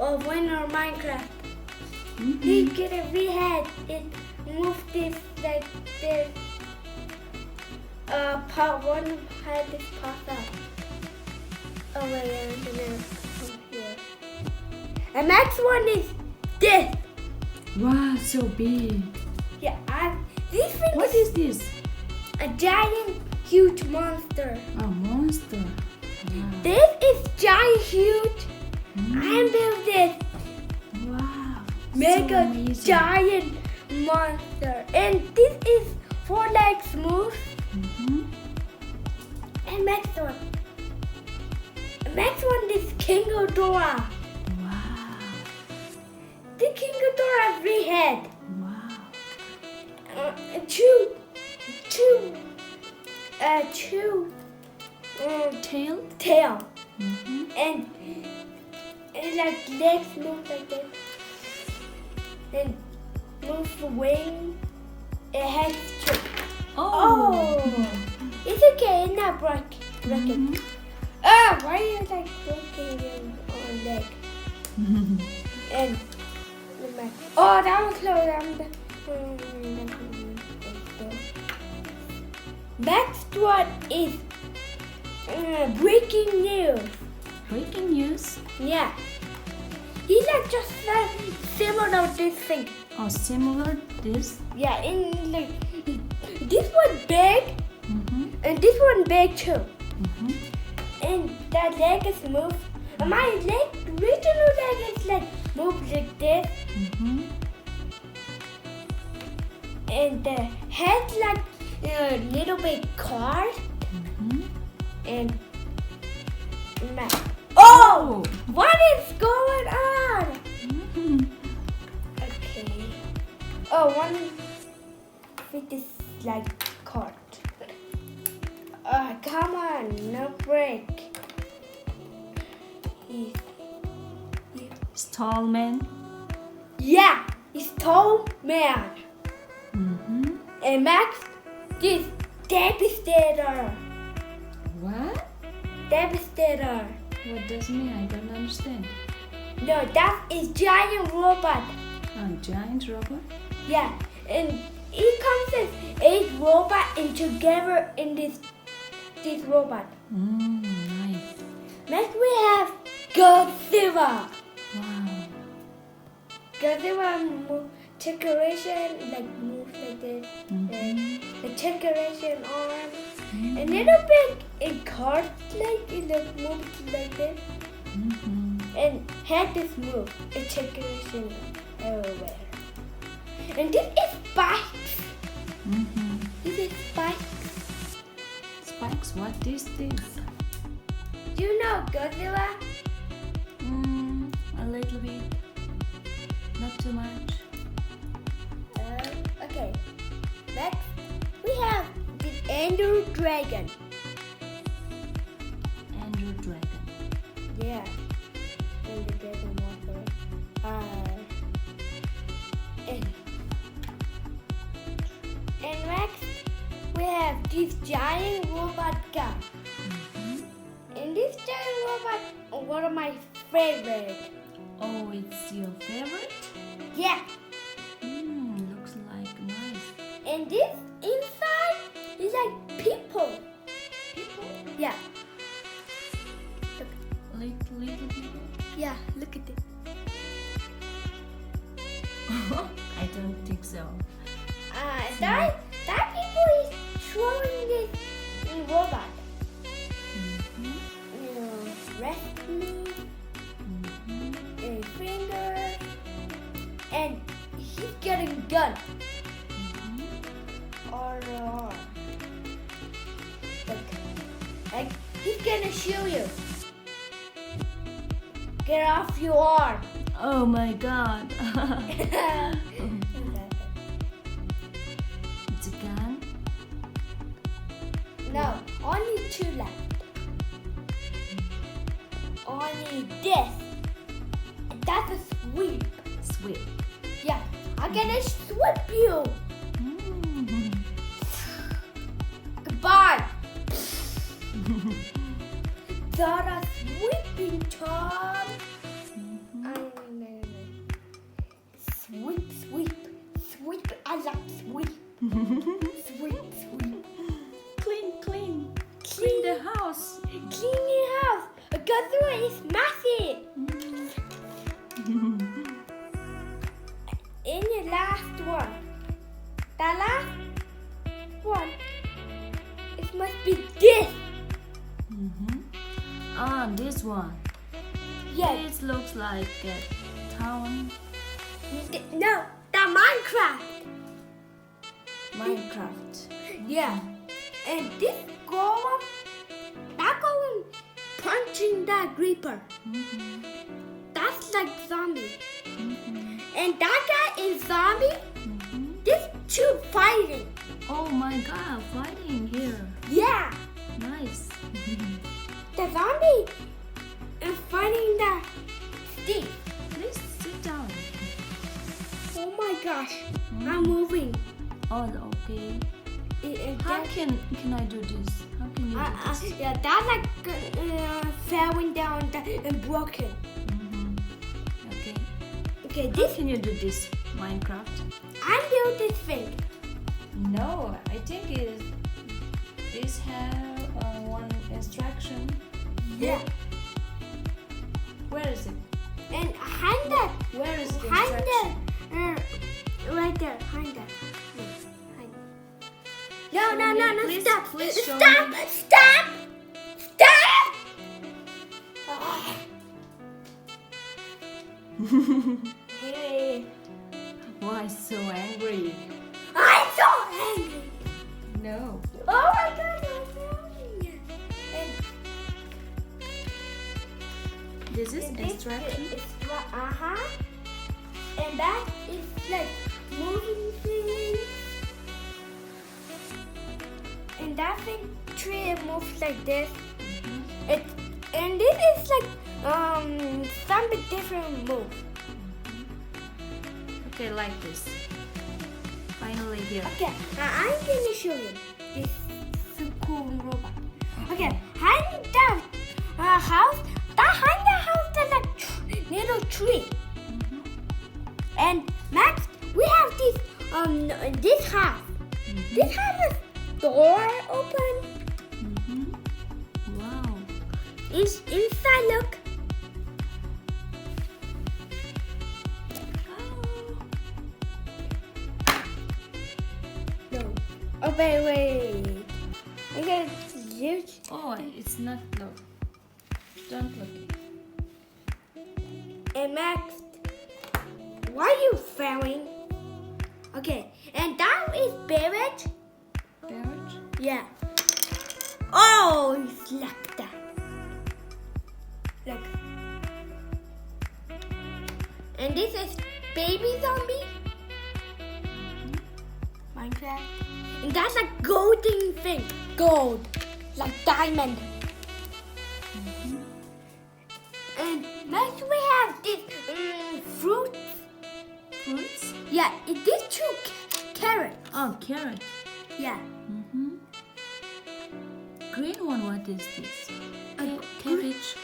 of winner Minecraft. He get a V-head. It moves this like this. One head is popped up. Oh my god, and then from here. And next one is this. Wow, so big. Yeah, this thing What is this? a giant, huge monster. A monster. Wow. This is giant, huge. I built this Wow. mega so amazing. giant monster, and this is 4 legs smooth. And next one is King Ghidorah. Wow. The King Ghidorah has 3 heads. Wow. Two Tail? tail, and like legs move like this, and move the wing. It has two. Oh, it's okay. It's not broken. Why are you like breaking your leg? And that was close. Next one is breaking news. Breaking news. Yeah. He's like just similar to this thing. Oh, similar this. Yeah, in like this one big and this one big too. And that leg is moved. And my original leg is like moved like this. And the head like a little bit car. And oh! What is going on? Okay. Oh, one fit is like caught. Come on, no break. Stallman. Yeah, it's tall man. And Max is Devastator. What? Devastator. What does it mean? I don't understand. No, that is giant robot. A giant robot? Yeah, and it comes as 8 robots and together in this robot. Nice. Next we have Godzilla. Wow. Godzilla decoration like moves like this. The decoration arm. A little bit in cards like it moves like this. And head is moved. A decoration everywhere. And this is spikes. This is spikes. Spikes, what is this? Do you know Godzilla? A little bit. Not too much. Okay. Next, we have the Ender Dragon. Ender Dragon. Yeah. Ender Dragon monster. And next, we have this giant robot gun. And this giant robot, one of my favorite. Oh, it's your favorite? Yeah. Looks like nice. And this inside is like people. People? Yeah. Little people? Yeah, look at it. I don't think so. That people is throwing this robot. Wrestling, a finger, and he's getting gun. Or like he's gonna shoot you. Get off your arm. Oh my god. It's a gun? No, only 2 left. Only this. That's a sweep. Sweet. Yeah, I'm gonna sweep you. Goodbye. That's a sweeping time. last one. The last one. It must be this. Ah, this one. Yes. This looks like a town. No, the Minecraft. Minecraft. Yeah. And this golem, that golem punching that creeper. That's like zombie. And that guy is zombie. These two fighting. Oh my god, fighting here. Yeah. Nice. The zombie is fighting the Steve. Please sit down. Oh my gosh. I'm moving. Oh, okay. And How that- can I do this? How can you do this? yeah, that's like falling down and broken. Okay. Okay, How this can you do this, Minecraft? I built this thing. No, I think this have one instruction. Yeah. Where is it? And behind that, Where is the behind instruction? that, right there, behind that. No, Show no, me, no, no, please, stop. please show Stop, me. stop, stop. Hey, Why so angry? I'm so angry. No. Oh my God, I'm filming. And This is this instruction. And that is like moving things. And that thing tree moves like this. And this is like some different move. Okay, like this. Finally here. Okay, now I'm gonna show you this so cool robot. Okay, behind the house, behind the house there's a little tree. And Max, we have this house. This has a door open. Wow. Inside, look. No. Oh, wait. I got huge. Oh, it's not look. Don't look. And Max, why are you failing? Okay, and that is Barrett. Parrot. Yeah. Oh, it's like that. Look. And this is baby zombie. Minecraft. And that's a golden thing. Gold. Like diamond. And next we have this fruit. Fruits. Yeah, it is two carrots. Oh, carrot. Yeah. Green one. What is this? A Cabbage.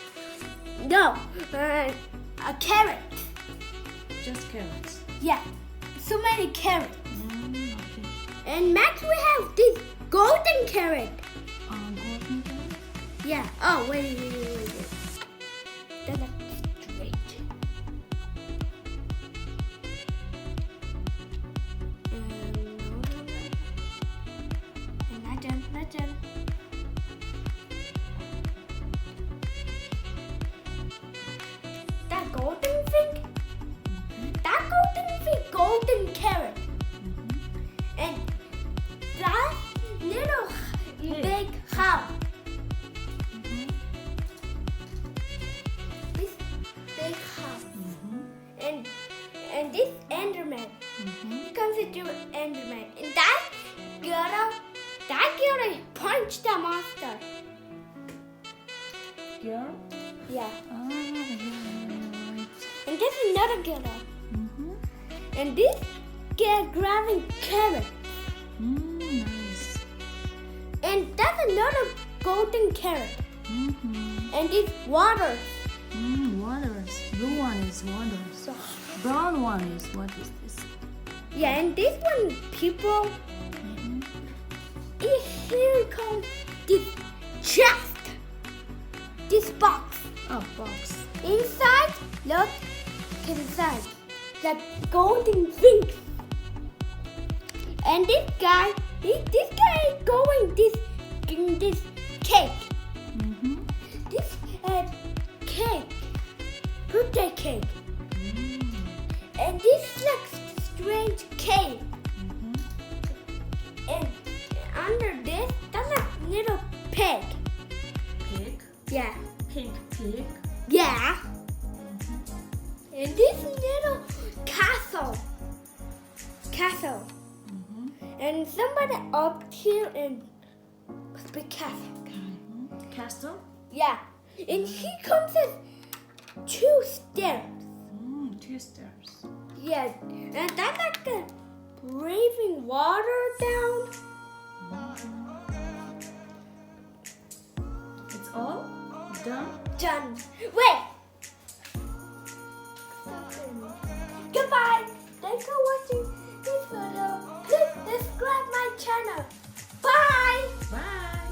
No, a carrot. Just carrots. Yeah, so many carrots. Okay. And next we have this golden carrot. Golden carrot. Yeah. Oh, wait. That's straight. No. And not done. That golden thing? That golden thing, golden carrot. And that little big house. This big house. And this Enderman. Comes into Enderman. And that girl punched the monster. Girl. Yeah. Oh, yeah. And this is another girl. And this girl grabbing carrot. Nice. And that's another golden carrot. And this water. Waters. Blue one is waters. Brown one is what is this? Yeah, and this one, people, here comes this chest. This box. Oh, box. Inside, look inside. Like golden things. And this guy is going in this cake. Mm-hmm. This cake, birthday cake. And this like strange cake. And under this, that's a little pig. Pig. Yeah. Pink pig. Yeah. And this little castle. And somebody up here and big castle. Castle. Yeah. And he comes in 2 stairs. 2 stairs. Yeah. And that's like a braving water down. It's all done. Done. Wait. Goodbye. Thanks for watching this video. Please subscribe my channel. Bye. Bye.